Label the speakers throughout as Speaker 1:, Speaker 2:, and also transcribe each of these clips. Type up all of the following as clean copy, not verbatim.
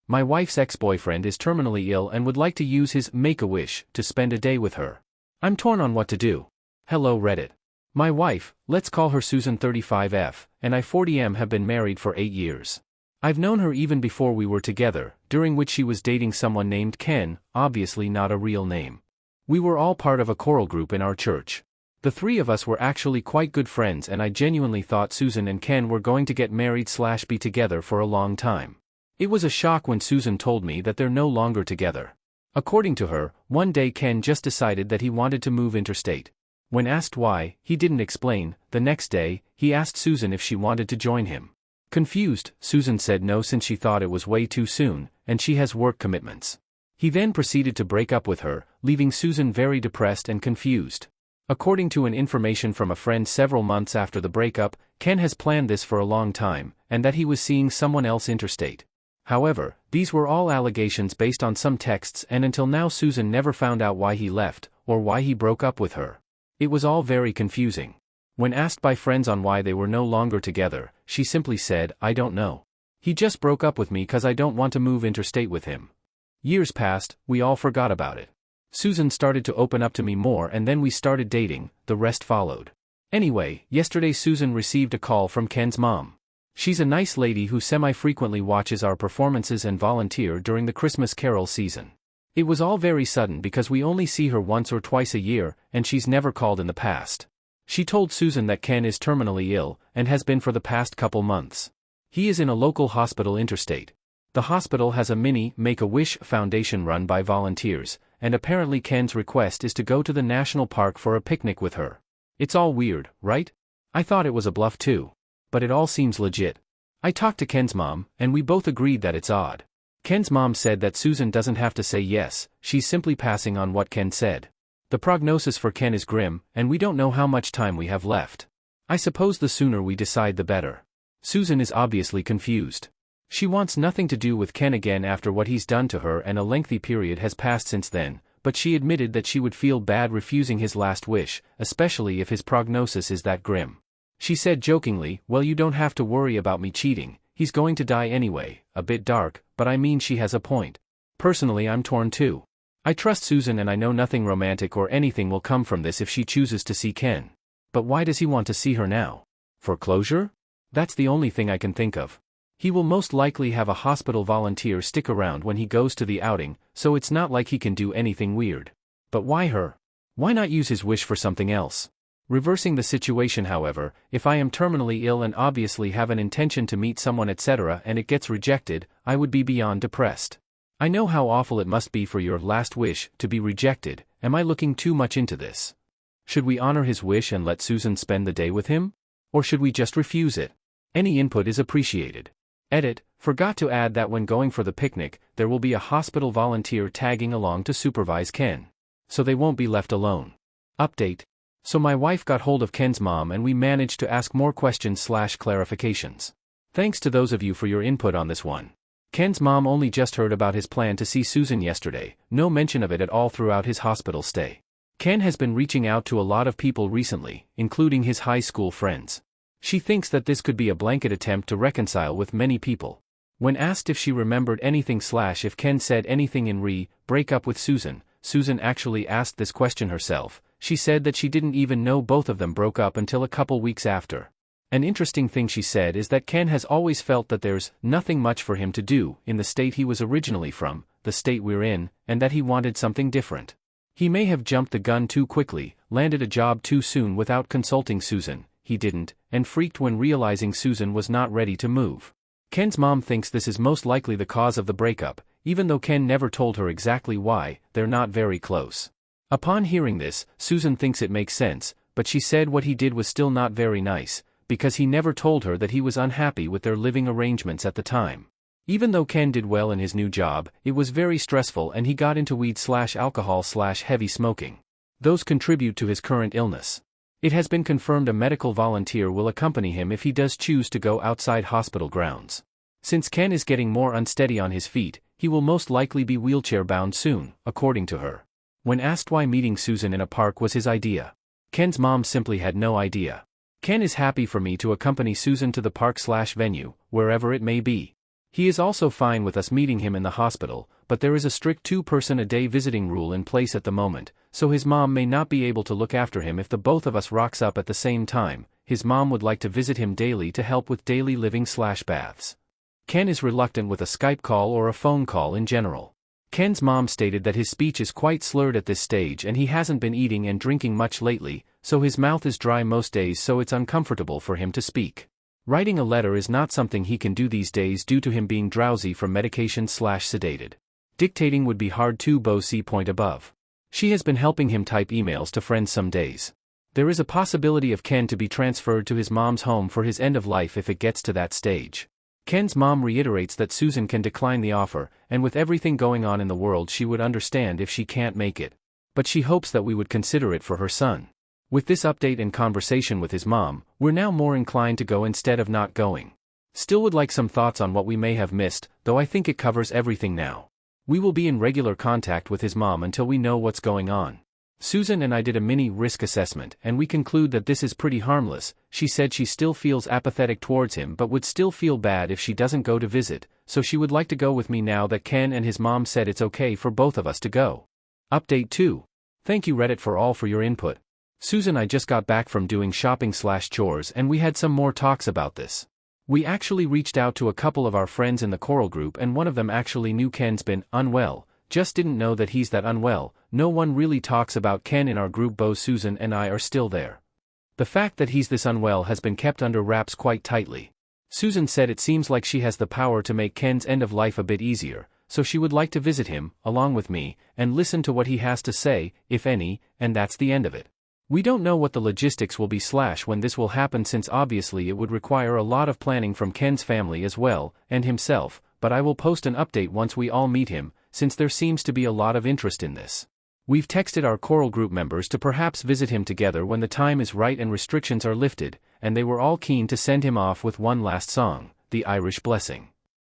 Speaker 1: My wife's ex-boyfriend is terminally ill and would like to use his Make-A-Wish to spend a day with her. I'm torn on what to do. Hello Reddit. My wife, let's call her Susan 35F, and I 40M have been married for 8 years. I've known her even before we were together, during which she was dating someone named Ken, obviously not a real name. We were all part of a choral group in our church. The three of us were actually quite good friends and I genuinely thought Susan and Ken were going to get married/be together for a long time. It was a shock when Susan told me that they're no longer together. According to her, one day Ken just decided that he wanted to move interstate. When asked why, he didn't explain. The next day, he asked Susan if she wanted to join him. Confused, Susan said no since she thought it was way too soon, and she has work commitments. He then proceeded to break up with her, leaving Susan very depressed and confused. According to an information from a friend several months after the breakup, Ken has planned this for a long time, and that he was seeing someone else interstate. However, these were all allegations based on some texts and until now Susan never found out why he left, or why he broke up with her. It was all very confusing. When asked by friends on why they were no longer together, she simply said, "I don't know. He just broke up with me cause I don't want to move interstate with him." Years passed, we all forgot about it. Susan started to open up to me more and then we started dating, the rest followed. Anyway, yesterday Susan received a call from Ken's mom. She's a nice lady who semi-frequently watches our performances and volunteer during the Christmas Carol season. It was all very sudden because we only see her once or twice a year, and she's never called in the past. She told Susan that Ken is terminally ill, and has been for the past couple months. He is in a local hospital interstate. The hospital has a mini Make-A-Wish foundation run by volunteers, and apparently Ken's request is to go to the national park for a picnic with her. It's all weird, right? I thought it was a bluff too. But it all seems legit. I talked to Ken's mom, and we both agreed that it's odd. Ken's mom said that Susan doesn't have to say yes, she's simply passing on what Ken said. The prognosis for Ken is grim, and we don't know how much time we have left. I suppose the sooner we decide the better. Susan is obviously confused. She wants nothing to do with Ken again after what he's done to her, and a lengthy period has passed since then, but she admitted that she would feel bad refusing his last wish, especially if his prognosis is that grim. She said jokingly, "Well, you don't have to worry about me cheating, he's going to die anyway." A bit dark, but I mean she has a point. Personally, I'm torn too. I trust Susan and I know nothing romantic or anything will come from this if she chooses to see Ken. But why does he want to see her now? For closure? That's the only thing I can think of. He will most likely have a hospital volunteer stick around when he goes to the outing, so it's not like he can do anything weird. But why her? Why not use his wish for something else? Reversing the situation, however, if I am terminally ill and obviously have an intention to meet someone etc. and it gets rejected, I would be beyond depressed. I know how awful it must be for your last wish to be rejected. Am I looking too much into this? Should we honor his wish and let Susan spend the day with him? Or should we just refuse it? Any input is appreciated. Edit, forgot to add that when going for the picnic, there will be a hospital volunteer tagging along to supervise Ken. So they won't be left alone. Update. So my wife got hold of Ken's mom and we managed to ask more questions/clarifications. Thanks to those of you for your input on this one. Ken's mom only just heard about his plan to see Susan yesterday, no mention of it at all throughout his hospital stay. Ken has been reaching out to a lot of people recently, including his high school friends. She thinks that this could be a blanket attempt to reconcile with many people. When asked if she remembered anything/if Ken said anything in break up with Susan, Susan actually asked this question herself. She said that she didn't even know both of them broke up until a couple weeks after. An interesting thing she said is that Ken has always felt that there's nothing much for him to do in the state he was originally from, the state we're in, and that he wanted something different. He may have jumped the gun too quickly, landed a job too soon without consulting Susan, he didn't, and freaked when realizing Susan was not ready to move. Ken's mom thinks this is most likely the cause of the breakup, even though Ken never told her exactly why. They're not very close. Upon hearing this, Susan thinks it makes sense, but she said what he did was still not very nice, because he never told her that he was unhappy with their living arrangements at the time. Even though Ken did well in his new job, it was very stressful and he got into weed/alcohol/heavy smoking. Those contribute to his current illness. It has been confirmed a medical volunteer will accompany him if he does choose to go outside hospital grounds. Since Ken is getting more unsteady on his feet, he will most likely be wheelchair-bound soon, according to her. When asked why meeting Susan in a park was his idea, Ken's mom simply had no idea. Ken is happy for me to accompany Susan to the park/venue, wherever it may be. He is also fine with us meeting him in the hospital, but there is a strict 2-person-a-day visiting rule in place at the moment, so his mom may not be able to look after him if the both of us rocks up at the same time. His mom would like to visit him daily to help with daily living/baths. Ken is reluctant with a Skype call or a phone call in general. Ken's mom stated that his speech is quite slurred at this stage and he hasn't been eating and drinking much lately, so his mouth is dry most days, so it's uncomfortable for him to speak. Writing a letter is not something he can do these days due to him being drowsy from medication/sedated. Dictating would be hard too. See point above. She has been helping him type emails to friends some days. There is a possibility of Ken to be transferred to his mom's home for his end of life if it gets to that stage. Ken's mom reiterates that Susan can decline the offer, and with everything going on in the world she would understand if she can't make it. But she hopes that we would consider it for her son. With this update and conversation with his mom, we're now more inclined to go instead of not going. Still would like some thoughts on what we may have missed, though I think it covers everything now. We will be in regular contact with his mom until we know what's going on. Susan and I did a mini risk assessment and we conclude that this is pretty harmless. She said she still feels apathetic towards him but would still feel bad if she doesn't go to visit, so she would like to go with me now that Ken and his mom said it's okay for both of us to go. Update 2. Thank you Reddit for your input. Susan, I just got back from doing shopping/chores and we had some more talks about this. We actually reached out to a couple of our friends in the Coral group and one of them actually knew Ken's been unwell, just didn't know that he's that unwell. No one really talks about Ken in our group. Susan and I are still there. The fact that he's this unwell has been kept under wraps quite tightly. Susan said it seems like she has the power to make Ken's end of life a bit easier, so she would like to visit him, along with me, and listen to what he has to say, if any, and that's the end of it. We don't know what the logistics will be when this will happen, since obviously it would require a lot of planning from Ken's family as well, and himself, but I will post an update once we all meet him, since there seems to be a lot of interest in this. We've texted our Coral group members to perhaps visit him together when the time is right and restrictions are lifted, and they were all keen to send him off with one last song, The Irish Blessing.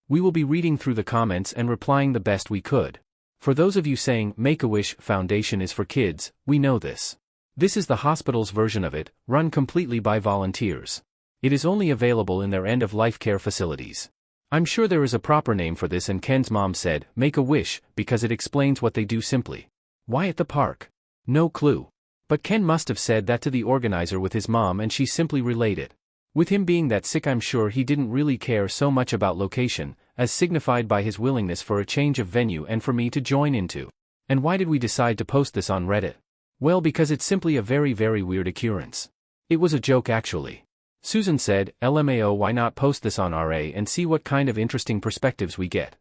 Speaker 1: We will be reading through the comments and replying the best we could. For those of you saying Make-A-Wish Foundation is for kids, we know this. This is the hospital's version of it, run completely by volunteers. It is only available in their end-of-life care facilities. I'm sure there is a proper name for this, and Ken's mom said, Make-A-Wish, because it explains what they do simply. Why at the park? No clue. But Ken must have said that to the organizer with his mom and she simply relayed it. With him being that sick, I'm sure he didn't really care so much about location, as signified by his willingness for a change of venue and for me to join into. And why did we decide to post this on Reddit? Well, because it's simply a very weird occurrence. It was a joke actually. Susan said, LMAO, why not post this on RA and see what kind of interesting perspectives we get.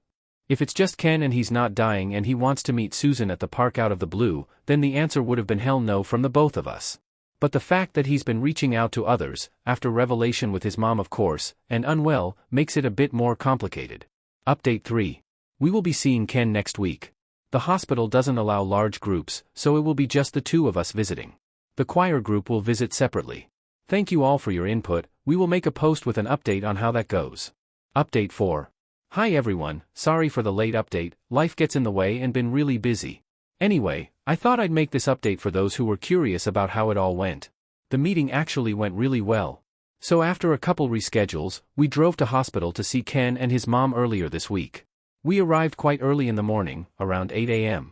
Speaker 1: If it's just Ken and he's not dying and he wants to meet Susan at the park out of the blue, then the answer would have been hell no from the both of us. But the fact that he's been reaching out to others, after revelation with his mom of course, and unwell, makes it a bit more complicated. Update 3. We will be seeing Ken next week. The hospital doesn't allow large groups, so it will be just the two of us visiting. The choir group will visit separately. Thank you all for your input. We will make a post with an update on how that goes. Update 4. Hi everyone, sorry for the late update, life gets in the way and been really busy. Anyway, I thought I'd make this update for those who were curious about how it all went. The meeting actually went really well. So after a couple reschedules, we drove to hospital to see Ken and his mom earlier this week. We arrived quite early in the morning, around 8 a.m.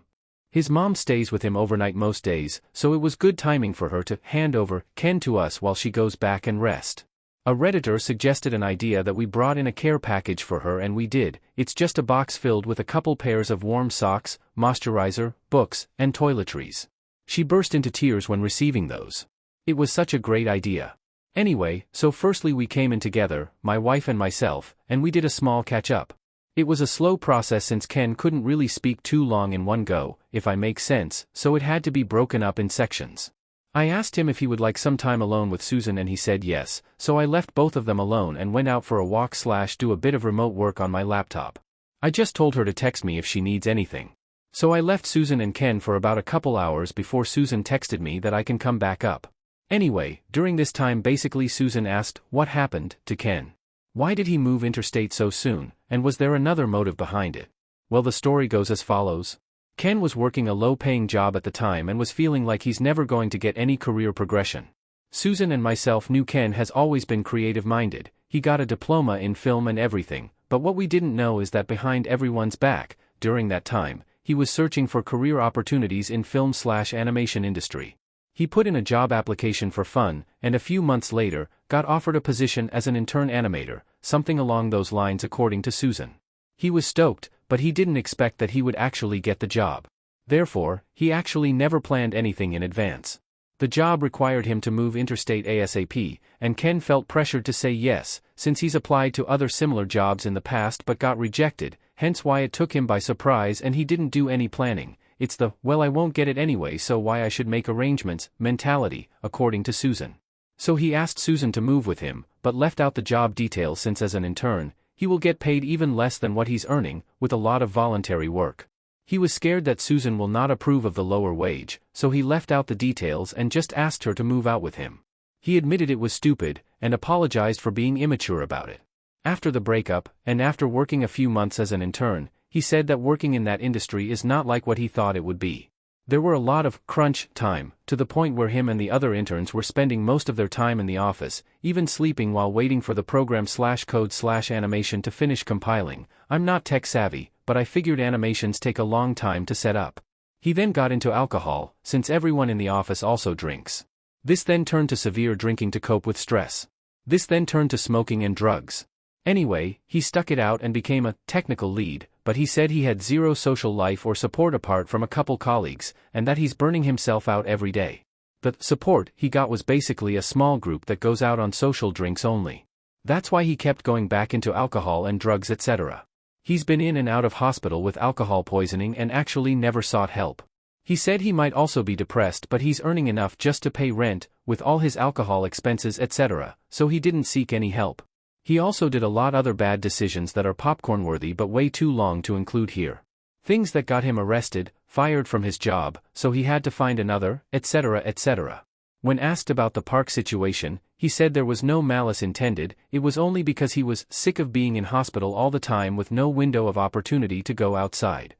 Speaker 1: His mom stays with him overnight most days, so it was good timing for her to hand over Ken to us while she goes back and rest. A Redditor suggested an idea that we brought in a care package for her, and we did. It's just a box filled with a couple pairs of warm socks, moisturizer, books, and toiletries. She burst into tears when receiving those. It was such a great idea. Anyway, so firstly we came in together, my wife and myself, and we did a small catch-up. It was a slow process since Ken couldn't really speak too long in one go, if I make sense, so it had to be broken up in sections. I asked him if he would like some time alone with Susan and he said yes, so I left both of them alone and went out for a walk/do a bit of remote work on my laptop. I just told her to text me if she needs anything. So I left Susan and Ken for about a couple hours before Susan texted me that I can come back up. Anyway, during this time basically Susan asked, what happened to Ken? Why did he move interstate so soon, and was there another motive behind it? Well, the story goes as follows. Ken was working a low-paying job at the time and was feeling like he's never going to get any career progression. Susan and myself knew Ken has always been creative-minded. He got a diploma in film and everything, but what we didn't know is that behind everyone's back, during that time, he was searching for career opportunities in film/animation industry. He put in a job application for fun, and a few months later, got offered a position as an intern animator, something along those lines according to Susan. He was stoked, but he didn't expect that he would actually get the job. Therefore, he actually never planned anything in advance. The job required him to move interstate ASAP, and Ken felt pressured to say yes, since he's applied to other similar jobs in the past but got rejected, hence why it took him by surprise and he didn't do any planning. It's the, well, I won't get it anyway, so why I should make arrangements, mentality, according to Susan. So he asked Susan to move with him, but left out the job details since as an intern, he will get paid even less than what he's earning, with a lot of voluntary work. He was scared that Susan will not approve of the lower wage, so he left out the details and just asked her to move out with him. He admitted it was stupid, and apologized for being immature about it. After the breakup, and after working a few months as an intern, he said that working in that industry is not like what he thought it would be. There were a lot of crunch time, to the point where him and the other interns were spending most of their time in the office, even sleeping while waiting for the program/code/animation to finish compiling. I'm not tech savvy, but I figured animations take a long time to set up. He then got into alcohol, since everyone in the office also drinks. This then turned to severe drinking to cope with stress. This then turned to smoking and drugs. Anyway, he stuck it out and became a technical lead, but he said he had zero social life or support apart from a couple colleagues, and that he's burning himself out every day. The support he got was basically a small group that goes out on social drinks only. That's why he kept going back into alcohol and drugs, etc. He's been in and out of hospital with alcohol poisoning and actually never sought help. He said he might also be depressed, but he's earning enough just to pay rent, with all his alcohol expenses, etc., so he didn't seek any help. He also did a lot other bad decisions that are popcorn-worthy but way too long to include here. Things that got him arrested, fired from his job, so he had to find another, etc., etc. When asked about the park situation, he said there was no malice intended, it was only because he was sick of being in hospital all the time with no window of opportunity to go outside.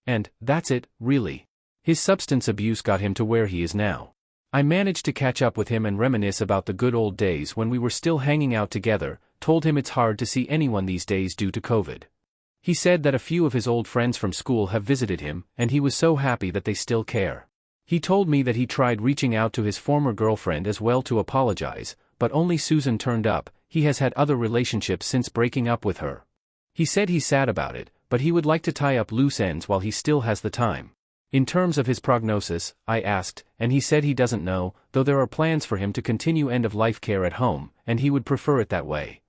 Speaker 1: And that's it, really. His substance abuse got him to where he is now. I managed to catch up with him and reminisce about the good old days when we were still hanging out together, told him it's hard to see anyone these days due to COVID. He said that a few of his old friends from school have visited him, and he was so happy that they still care. He told me that he tried reaching out to his former girlfriend as well to apologize, but only Susan turned up. He has had other relationships since breaking up with her. He said he's sad about it, but he would like to tie up loose ends while he still has the time. In terms of his prognosis, I asked, and he said he doesn't know, though there are plans for him to continue end-of-life care at home, and he would prefer it that way.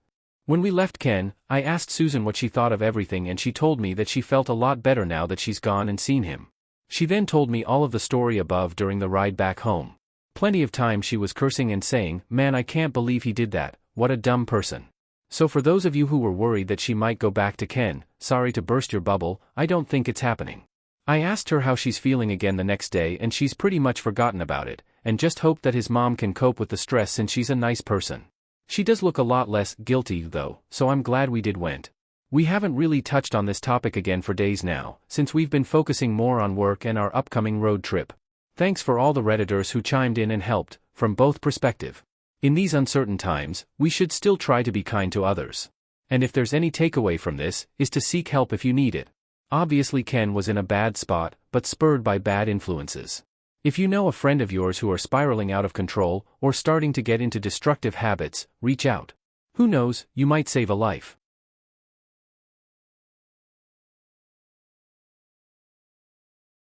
Speaker 1: When we left Ken, I asked Susan what she thought of everything, and she told me that she felt a lot better now that she's gone and seen him. She then told me all of the story above during the ride back home. Plenty of time she was cursing and saying, "Man, I can't believe he did that, what a dumb person." So for those of you who were worried that she might go back to Ken, sorry to burst your bubble, I don't think it's happening. I asked her how she's feeling again the next day, and she's pretty much forgotten about it, and just hoped that his mom can cope with the stress since she's a nice person. She does look a lot less guilty though, so I'm glad we went. We haven't really touched on this topic again for days now, since we've been focusing more on work and our upcoming road trip. Thanks for all the Redditors who chimed in and helped, from both perspectives. In these uncertain times, we should still try to be kind to others. And if there's any takeaway from this, is to seek help if you need it. Obviously Ken was in a bad spot, but spurred by bad influences. If you know a friend of yours who are spiraling out of control, or starting to get into destructive habits, reach out. Who knows, you might save a life.